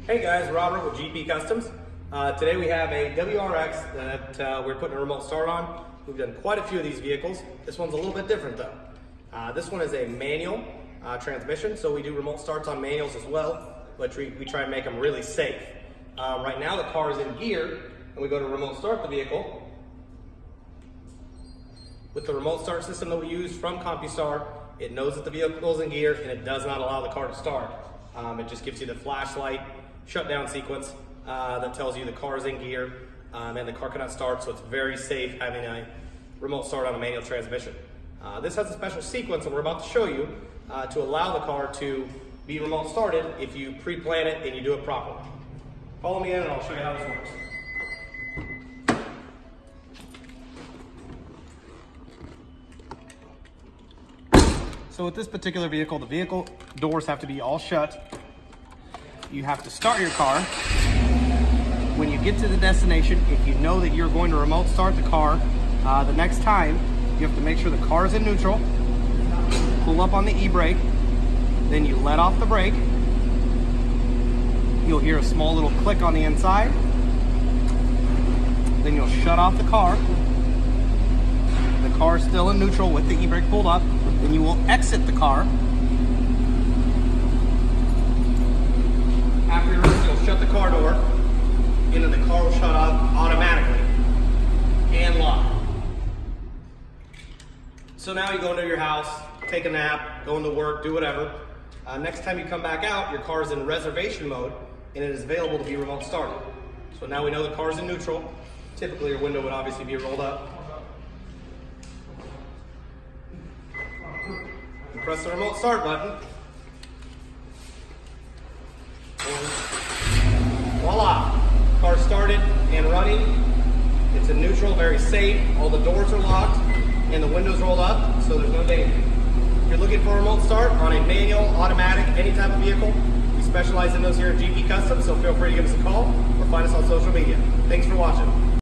Hey guys, Robert with GP Customs. Today we have a WRX that we're putting a remote start on. We've done quite a few of these vehicles. This one's a little bit different though. This one is a manual transmission, so we do remote starts on manuals as well, but we try and make them really safe. Right now the car is in gear, and we go to remote start the vehicle. With the remote start system that we use from Compustar, it knows that the vehicle is in gear and it does not allow the car to start. It just gives you the flashlight shutdown sequence that tells you the car is in gear and the car cannot start, so it's very safe having a remote start on a manual transmission. This has a special sequence that we're about to show you to allow the car to be remote started if you pre-plan it and you do it properly. Follow me in and I'll show you how this works. So with this particular vehicle, the vehicle doors have to be all shut. You have to start your car. When you get to the destination, if you know that you're going to remote start the car, the next time, you have to make sure the car is in neutral, pull up on the e-brake, then you let off the brake. You'll hear a small little click on the inside. Then you'll shut off the car. The car is still in neutral with the e-brake pulled up. Then you will exit the car. After you're in, you'll shut the car door, and then the car will shut off automatically and lock. So now you go into your house, take a nap, go into work, do whatever. Next time you come back out, your car is in reservation mode and it is available to be remote started. So now we know the car is in neutral. Typically your window would obviously be rolled up. You press the remote start button. And voila! Car started and running. It's in neutral, very safe. All the doors are locked and the windows rolled up, so there's no danger. If you're looking for a remote start on a manual, automatic, any type of vehicle, we specialize in those here at GP Customs, so feel free to give us a call or find us on social media. Thanks for watching.